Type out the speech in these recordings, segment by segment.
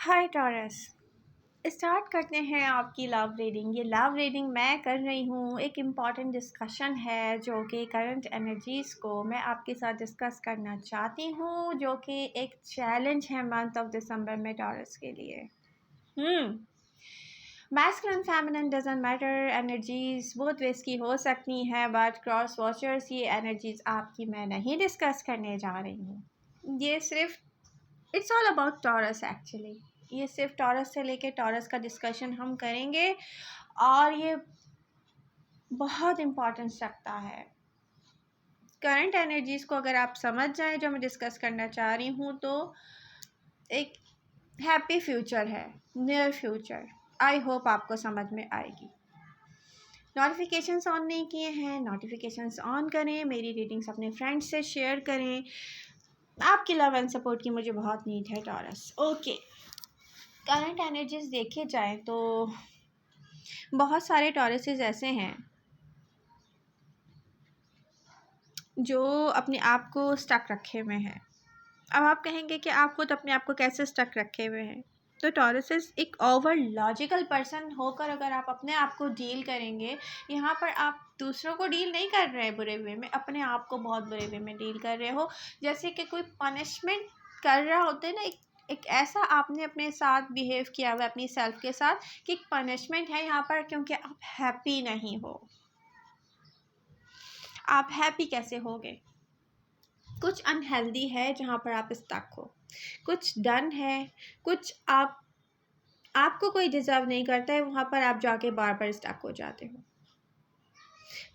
हाय taurus. Start करते हैं आपकी लव रीडिंग। ये लव रीडिंग मैं कर रही हूँ। एक इम्पॉर्टेंट डिस्कशन है जो कि करंट एनर्जीज़ को मैं आपके साथ डिस्कस करना चाहती हूँ, जो कि एक चैलेंज है मंथ ऑफ दिसंबर में टॉरस के लिए। Masculine feminine doesn't matter, energies बहुत वेज की हो सकती हैं, बट क्रॉस वॉचर्स ये एनर्जीज आपकी मैं नहीं डिस्कस करने जा रही हूँ। ये सिर्फ it's all about taurus actually. ये सिर्फ टॉरस से लेके टॉरस का डिस्कशन हम करेंगे और ये बहुत इम्पोर्टेंस रखता है। करंट एनर्जीज़ को अगर आप समझ जाएं जो मैं डिस्कस करना चाह रही हूँ, तो एक हैप्पी फ्यूचर है, नियर फ्यूचर। आई होप आपको समझ में आएगी। नोटिफिकेशंस ऑन नहीं किए हैं, नोटिफिकेशंस ऑन करें। मेरी रीडिंग्स अपने फ्रेंड्स से शेयर करें। आपकी लव एंड सपोर्ट की मुझे बहुत नीड है टॉरस। ओके, करंट एनर्जीज देखे जाए तो बहुत सारे टॉरसेस ऐसे हैं जो अपने आप को स्टक रखे हुए हैं। अब आप कहेंगे कि आप खुद अपने आप को कैसे स्टक रखे हुए हैं, तो टॉरसेस एक ओवर लॉजिकल पर्सन होकर अगर आप अपने आप को डील करेंगे, यहाँ पर आप दूसरों को डील नहीं कर रहे हैं बुरे वे में, अपने आप को बहुत बुरे वे में डील कर रहे हो। जैसे कि कोई पनिशमेंट कर रहा होता है ना, एक ऐसा आपने अपने साथ बिहेव किया हुआ अपनी सेल्फ के साथ कि एक पनिशमेंट है यहाँ पर, क्योंकि आप हैप्पी नहीं हो। आप हैप्पी कैसे होगे? कुछ अनहेल्दी है जहाँ पर आप स्टक हो, कुछ डन है, कुछ आपको कोई डिज़र्व नहीं करता है, वहाँ पर आप जाके बार बार स्टक हो जाते हो।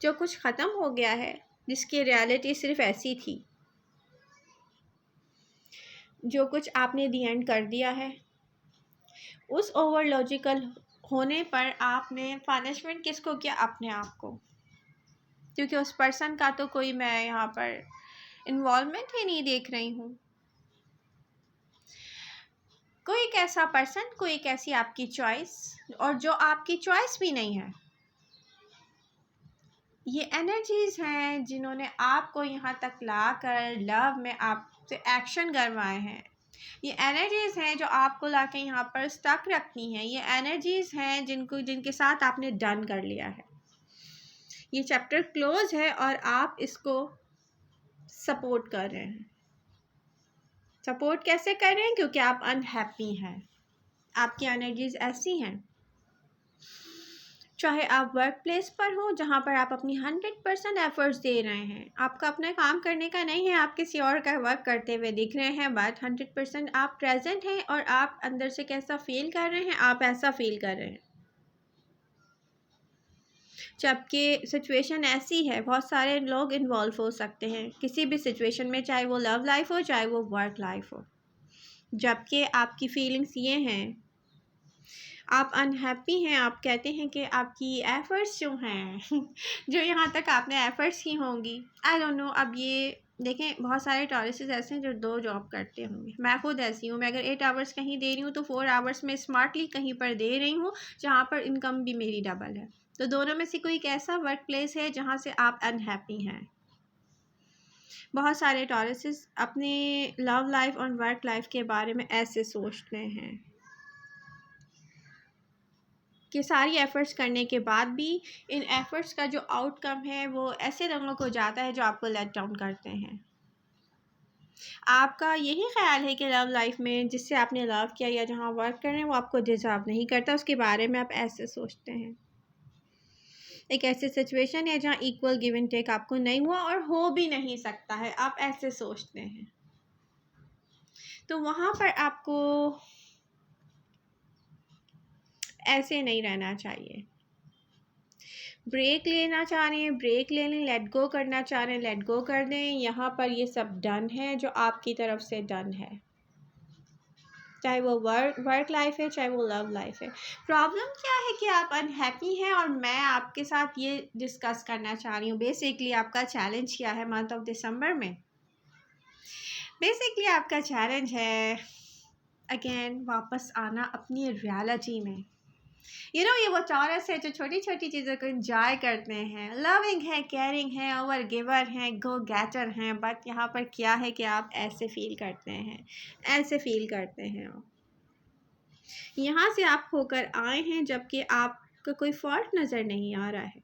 जो कुछ ख़त्म हो गया है, जिसकी रियलिटी सिर्फ ऐसी थी, जो कुछ आपने दी एंड कर दिया है, उस ओवर लॉजिकल होने पर आपने पनिशमेंट किसको किया? अपने आप को। क्योंकि उस पर्सन का तो कोई मैं यहाँ पर इन्वॉल्वमेंट ही नहीं देख रही हूँ। कोई एक ऐसा पर्सन, कोई एक ऐसी आपकी चॉइस, और जो आपकी चॉइस भी नहीं है। ये एनर्जीज हैं जिन्होंने आपको यहाँ तक लाकर लव में आपसे एक्शन करवाए हैं। ये एनर्जीज हैं जो आपको लाके यहाँ पर स्टक रखती हैं। ये एनर्जीज हैं जिनके साथ आपने डन कर लिया है। ये चैप्टर क्लोज है और आप इसको सपोर्ट कर रहे हैं। सपोर्ट कैसे कर रहे हैं? क्योंकि आप अनहैप्पी हैं। आपकी एनर्जीज ऐसी हैं, चाहे आप वर्क प्लेस पर हो जहाँ पर आप अपनी 100% एफर्ट्स दे रहे हैं, आपका अपना काम करने का नहीं है, आप किसी और का वर्क करते हुए दिख रहे हैं, बट 100% आप प्रेजेंट हैं और आप अंदर से कैसा फील कर रहे हैं, आप ऐसा फील कर रहे हैं। जबकि सिचुएशन ऐसी है, बहुत सारे लोग इन्वॉल्व हो सकते हैं किसी भी सिचुएशन में, चाहे वो लव लाइफ हो, चाहे वो वर्क लाइफ हो। जबकि आपकी फीलिंग्स ये हैं, आप अनहैप्पी हैं। आप कहते हैं कि आपकी एफ़र्ट्स जो हैं जो यहाँ तक आपने एफ़र्ट्स की होंगी, आई डोंट नो। अब ये देखें, बहुत सारे टॉरसेस ऐसे हैं जो 2 जॉब करते होंगे। मैं खुद ऐसी हूँ। मैं अगर 8 आवर्स कहीं दे रही हूँ तो 4 आवर्स में स्मार्टली कहीं पर दे रही हूँ जहाँ पर इनकम भी मेरी डबल है। तो दोनों में से कोई एक ऐसा वर्क प्लेस है जहाँ से आप अनहैप्पी हैं। बहुत सारे टॉरसेस अपने लव लाइफ और वर्क लाइफ के बारे में ऐसे सोचते हैं कि सारी एफ़र्ट्स करने के बाद भी इन एफ़र्ट्स का जो आउटकम है वो ऐसे लोगों को जाता है जो आपको लेट डाउन करते हैं। आपका यही ख़्याल है कि लव लाइफ में जिससे आपने लव किया या जहाँ वर्क कर रहे हैं वो आपको डिज़र्व नहीं करता, उसके बारे में आप ऐसे सोचते हैं। एक ऐसी सिचुएशन है जहाँ इक्वल गिव एंड टेक आपको नहीं हुआ और हो भी नहीं सकता है, आप ऐसे सोचते हैं। तो वहाँ पर आपको ऐसे नहीं रहना चाहिए। ब्रेक लेना चाह रहे हैं, ब्रेक ले लें। लेट गो करना चाह रहे हैं, लेट गो कर दें। यहाँ पर ये सब डन है जो आपकी तरफ से डन है, चाहे वो वर्क लाइफ है, चाहे वो लव लाइफ है। प्रॉब्लम क्या है कि आप अनहैप्पी हैं और मैं आपके साथ ये डिस्कस करना चाह रही हूँ। बेसिकली आपका चैलेंज क्या है मंथ ऑफ दिसंबर में? बेसिकली आपका चैलेंज है अगेन वापस आना अपनी रियलिटी में। ये वो टॉरस है जो छोटी छोटी चीज़ों को इंजॉय करते हैं, लविंग है, केयरिंग है, ओवर गिवर हैं, गो गेटर हैं। बट यहाँ पर क्या है कि आप ऐसे फील करते हैं, ऐसे फील करते हैं आप। यहाँ से आप होकर आए हैं जबकि आपका कोई फॉल्ट नज़र नहीं आ रहा है।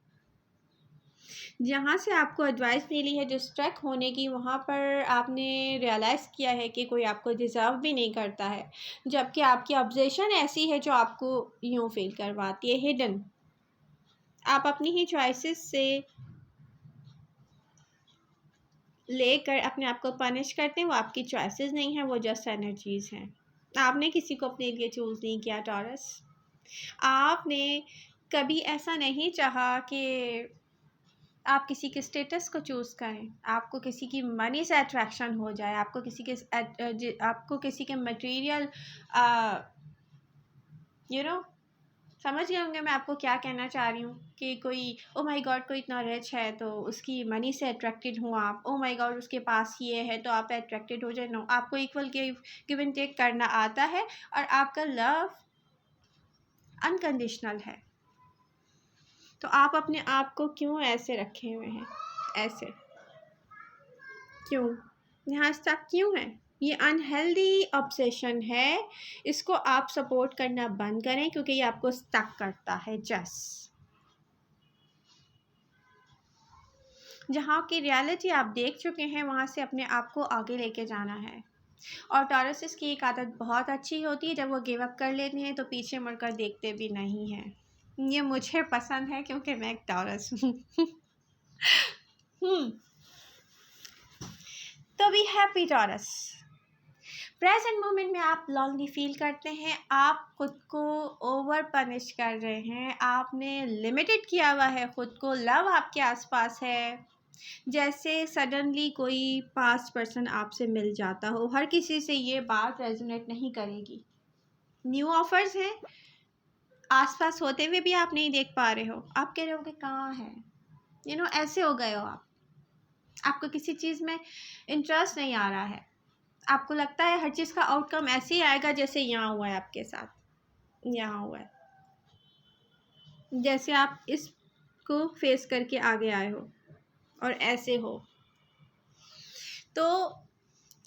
जहाँ से आपको एडवाइस मिली है जो स्ट्रक होने की, वहाँ पर आपने रियलाइज़ किया है कि कोई आपको डिज़र्व भी नहीं करता है, जबकि आपकी ऑब्जेक्शन ऐसी है जो आपको यूँ फील करवाती है हिडन। आप अपनी ही चॉइसेस से लेकर अपने आप को पनिश करते हैं। वो आपकी चॉइसेस नहीं है, वो जस्ट एनर्जीज़ हैं। आपने किसी को अपने लिए चूज़ नहीं किया टॉरस। आपने कभी ऐसा नहीं चाहा कि आप किसी के स्टेटस को चूज़ करें, आपको किसी की मनी से अट्रैक्शन हो जाए, आपको किसी के मटेरियल यू नो समझ गए होंगे मैं आपको क्या कहना चाह रही हूँ कि कोई ओ माय गॉड कोई इतना रिच है तो उसकी मनी से अट्रैक्टेड हो आप। ओ माय गॉड उसके पास ये है तो आप अट्रैक्टेड हो जाए। नो, आपको इक्वल गिव एंड टेक करना आता है और आपका लव अनकंडीशनल है। तो आप अपने आप को क्यों ऐसे रखे हुए हैं? ऐसे क्यों? यहाँ तक क्यों है? ये अनहेल्दी ऑब्सेशन है। इसको आप सपोर्ट करना बंद करें क्योंकि ये आपको स्टक करता है। जहाँ की रियलिटी आप देख चुके हैं वहाँ से अपने आप को आगे लेके जाना है। और टॉरसिस की एक आदत बहुत अच्छी होती है, जब वो गिव अप कर लेते हैं तो पीछे मुड़कर देखते भी नहीं हैं। ये मुझे पसंद है क्योंकि मैं एक टॉरस हूँ। तो be happy taurus. Present moment में आप लॉन्ली फील करते हैं, आप खुद को ओवर पनिश कर रहे हैं, आपने लिमिटेड किया हुआ है खुद को। लव आपके आसपास है, जैसे सडनली कोई पास्ट पर्सन आपसे मिल जाता हो। हर किसी से ये बात रेजोनेट नहीं करेगी। न्यू ऑफर्स हैं, आसपास होते हुए भी आप नहीं देख पा रहे हो। आप कह रहे हो कि कहाँ है, ऐसे हो गए हो आप। आपको किसी चीज़ में इंटरेस्ट नहीं आ रहा है। आपको लगता है हर चीज़ का आउटकम ऐसे ही आएगा जैसे यहाँ हुआ है आपके साथ, यहाँ हुआ है, जैसे आप इसको फेस करके आगे आए हो और ऐसे हो। तो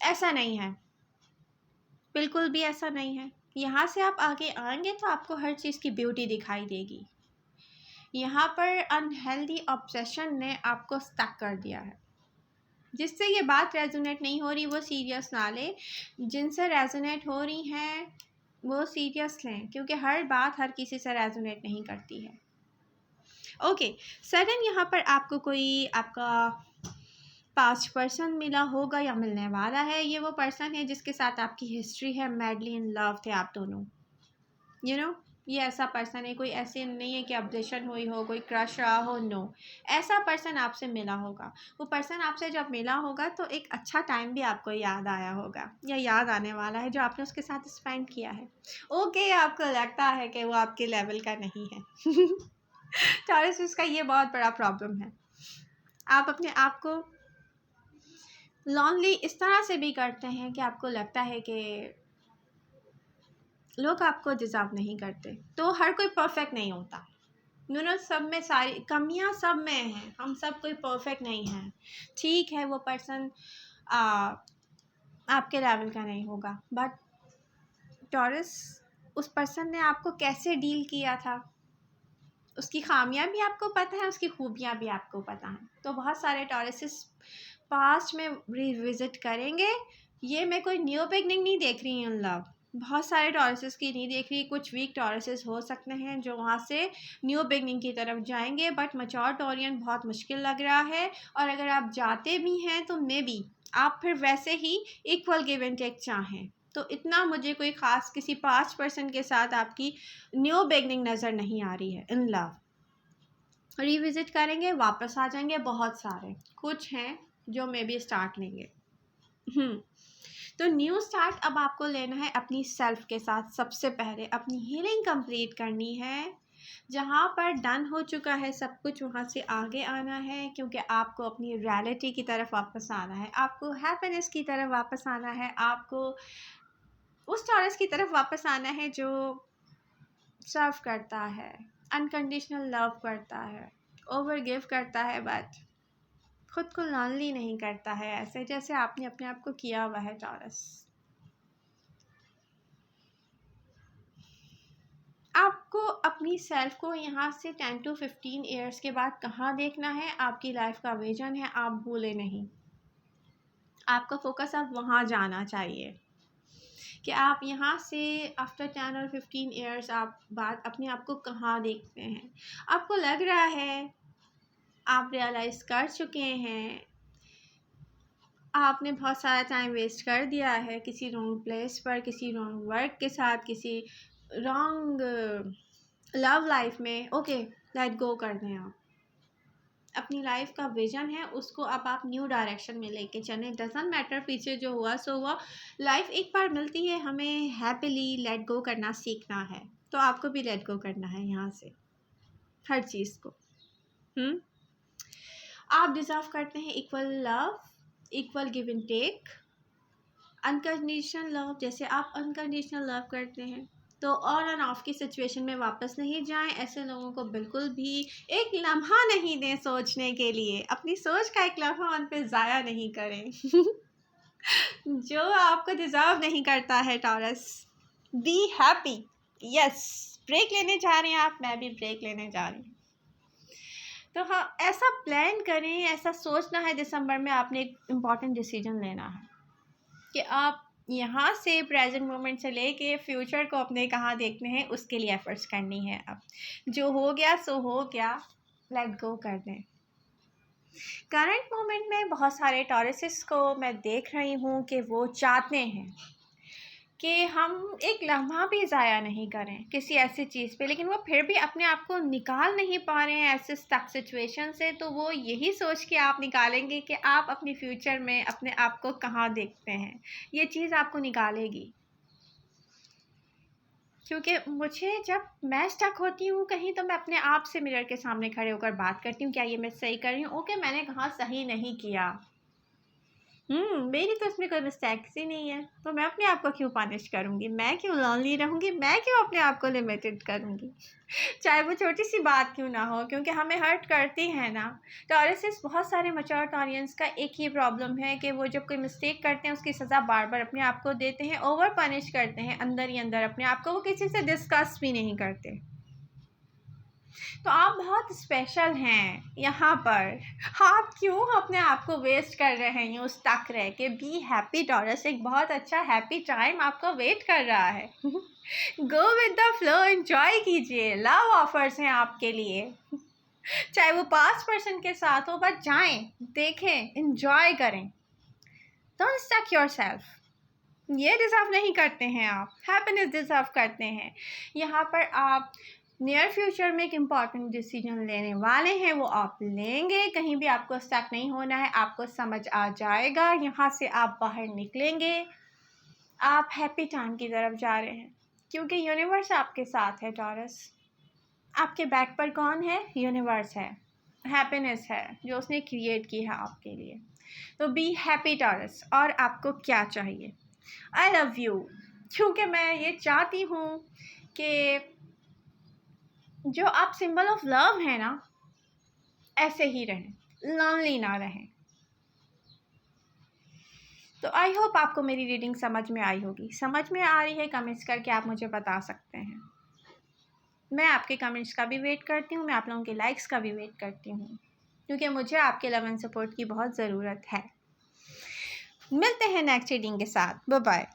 ऐसा नहीं है, बिल्कुल भी ऐसा नहीं है। यहाँ से आप आगे आएंगे तो आपको हर चीज़ की ब्यूटी दिखाई देगी। यहाँ पर अनहेल्दी ऑब्सेशन ने आपको स्टक कर दिया है। जिससे ये बात रेजोनेट नहीं हो रही वो सीरियस ना ले, जिनसे रेजोनेट हो रही हैं वो सीरियस लें, क्योंकि हर बात हर किसी से रेजोनेट नहीं करती है। ओके, सडन यहाँ पर आपको कोई आपका पास्ट पर्सन मिला होगा या मिलने वाला है। ये वो पर्सन है जिसके साथ आपकी हिस्ट्री है, मैडली इन लव थे आप दोनों। ये ऐसा पर्सन है, कोई ऐसे नहीं है कि ऑब्सेशन हुई हो, कोई क्रश रहा हो। नो, ऐसा पर्सन आपसे मिला होगा। वो पर्सन आपसे जब मिला होगा तो एक अच्छा टाइम भी आपको याद आया होगा या याद आने वाला है जो आपने उसके साथ स्पेंड किया है। ओके, आपको लगता है कि वो आपके लेवल का नहीं है। टॉरस का ये बहुत बड़ा प्रॉब्लम है। आप अपने आप को लॉन्ली इस तरह से भी करते हैं कि आपको लगता है कि लोग आपको डिज़र्व नहीं करते। तो हर कोई परफेक्ट नहीं होता। सब में सारी कमियां सब में हैं। हम सब कोई परफेक्ट नहीं हैं। ठीक है, वो पर्सन आपके लेवल का नहीं होगा, बट टॉरस उस पर्सन ने आपको कैसे डील किया था, उसकी खामियां भी आपको पता है, उसकी खूबियां भी आपको पता हैं। तो बहुत सारे टॉरसेस पास्ट में रिविजिट करेंगे। ये मैं कोई न्यू बिगनिंग नहीं देख रही हूँ लव, बहुत सारे टॉरसेस की नहीं देख रही। कुछ वीक टॉरसेस हो सकते हैं जो वहाँ से न्यू बिगनिंग की तरफ जाएंगे, बट मैच्योर टॉरियन बहुत मुश्किल लग रहा है। और अगर आप जाते भी हैं तो मे बी आप फिर वैसे ही इक्वल गिव एंड टेक चाहें। तो इतना मुझे कोई ख़ास किसी पास्ट पर्सन के साथ आपकी न्यू बिगनिंग नज़र नहीं आ रही है इन लव। रिविजिट करेंगे, वापस आ जाएंगे, बहुत सारे कुछ हैं जो मे बी स्टार्ट लेंगे। तो न्यू स्टार्ट अब आपको लेना है अपनी सेल्फ के साथ। सबसे पहले अपनी हीलिंग कंप्लीट करनी है। जहाँ पर डन हो चुका है सब कुछ, वहाँ से आगे आना है, क्योंकि आपको अपनी रियलिटी की तरफ वापस आना है, आपको हैप्पीनेस की तरफ वापस आना है, आपको उस टॉरस की तरफ वापस आना है जो सर्व करता है, अनकंडीशनल लव करता है, ओवर गिव करता है, बट खुद को लॉन्ली नहीं करता है ऐसे जैसे आपने अपने आप को किया हुआ है टॉरस। अपनी सेल्फ को यहाँ से 10 to 15 ईयर्स के बाद कहाँ देखना है, आपकी लाइफ का विजन है, आप भूले नहीं। आपका फोकस अब वहाँ जाना चाहिए कि आप यहाँ से आफ्टर 10 और 15 ईयर्स आप बात अपने आप को कहाँ देखते हैं। आपको लग रहा है आप रियलाइज़ कर चुके हैं आपने बहुत सारा टाइम वेस्ट कर दिया है किसी रॉन्ग प्लेस पर, किसी रॉन्ग वर्क के साथ, किसी रॉन्ग लव लाइफ में। ओके, लेट गो कर दें। आप अपनी लाइफ का विजन है उसको अब आप न्यू डायरेक्शन में लेके चलें। डजेंट मैटर पीछे जो हुआ सो हुआ, लाइफ एक बार मिलती है, हमें हैप्पीली लेट गो करना सीखना है। तो आपको भी लेट गो करना है यहाँ से हर चीज़ को। आप डिज़र्व करते हैं equal love, equal give and take, unconditional love. जैसे आप अनकंडीशनल लव करते हैं तो ऑन एंड ऑफ की सिचुएशन में वापस नहीं जाएं। ऐसे लोगों को बिल्कुल भी एक लम्हा नहीं दें सोचने के लिए। अपनी सोच का एक लम्हा उन पे ज़ाया नहीं करें जो आपको डिज़र्व नहीं करता है। Taurus, be happy. Yes, break लेने जा रहे हैं आप, मैं भी ब्रेक लेने जा रही हूँ। तो हाँ, ऐसा प्लान करें, ऐसा सोचना है दिसंबर में आपने एक इम्पॉर्टेंट डिसीजन लेना है कि आप यहाँ से प्रेजेंट मोमेंट से लेके फ्यूचर को अपने कहाँ देखने हैं, उसके लिए एफर्ट्स करनी है। अब जो हो गया सो हो गया, लेट गो कर दें। करंट मोमेंट में बहुत सारे टॉरसेस को मैं देख रही हूँ कि वो चाहते हैं कि हम एक लम्हा भी ज़ाया नहीं करें किसी ऐसी चीज़ पे, लेकिन वो फिर भी अपने आप को निकाल नहीं पा रहे हैं ऐसे स्टक सिचुएशन से। तो वो यही सोच के आप निकालेंगे कि आप अपनी फ्यूचर में अपने आप को कहाँ देखते हैं। ये चीज़ आपको निकालेगी। क्योंकि मुझे जब मैं स्टक होती हूँ कहीं तो मैं अपने आप से मिरर के सामने खड़े होकर बात करती हूँ, क्या ये मैं सही कर रही हूँ? ओके, मैंने कहाँ सही नहीं किया, मेरी तो इसमें कोई मिस्टेक्स ही नहीं है, तो मैं अपने आप को क्यों पनिश करूँगी? मैं क्यों लॉनली रहूँगी? मैं क्यों अपने आप को लिमिटेड करूँगी? चाहे वो छोटी सी बात क्यों ना हो, क्योंकि हमें हर्ट करती है ना। टॉरसेस बहुत सारे मैच्योर ऑडियंस का एक ही प्रॉब्लम है कि वो जब कोई मिस्टेक करते हैं उसकी सज़ा बार बार अपने आप को देते हैं, ओवर पनिश करते हैं अंदर ही अंदर अपने आप को, वो किसी से डिस्कस भी नहीं करते। तो आप बहुत स्पेशल हैं यहाँ पर। आप क्यों अपने आप को वेस्ट कर रहे हैं यूँ स्टक रह के? बी हैप्पी टॉरस, एक बहुत अच्छा हैप्पी टाइम आपको वेट कर रहा है। Go with the flow, enjoy कीजिए। लव ऑफर्स हैं आपके लिए, चाहे वो पास्ट पर्सन के साथ हो, बस जाएं, देखें, एंजॉय करें। Don't stuck yourself. ये डिज़र्व नहीं करते हैं आप, हैप्पीनेस डिज़र्व करते हैं। यहाँ पर आप नियर फ्यूचर में एक इम्पॉर्टेंट डिसीजन लेने वाले हैं, वो आप लेंगे। कहीं भी आपको स्टक नहीं होना है, आपको समझ आ जाएगा, यहाँ से आप बाहर निकलेंगे, आप हैप्पी टाइम की तरफ जा रहे हैं, क्योंकि यूनिवर्स आपके साथ है। टॉरस, आपके बैक पर कौन है? यूनिवर्स है, हैप्पीनेस है जो उसने क्रिएट की है आपके लिए। तो बी हैप्पी टॉरस। और आपको क्या चाहिए? आई लव यू, क्योंकि मैं ये चाहती हूँ कि जो आप सिंबल ऑफ लव है ना, ऐसे ही रहें, लॉनली ना रहें। तो आई होप आपको मेरी रीडिंग समझ में आई होगी। समझ में आ रही है कमेंट्स करके आप मुझे बता सकते हैं। मैं आपके कमेंट्स का भी वेट करती हूँ, मैं आप लोगों के लाइक्स का भी वेट करती हूँ, क्योंकि मुझे आपके लव एंड सपोर्ट की बहुत ज़रूरत है। मिलते हैं नेक्स्ट रीडिंग के साथ। Bye bye.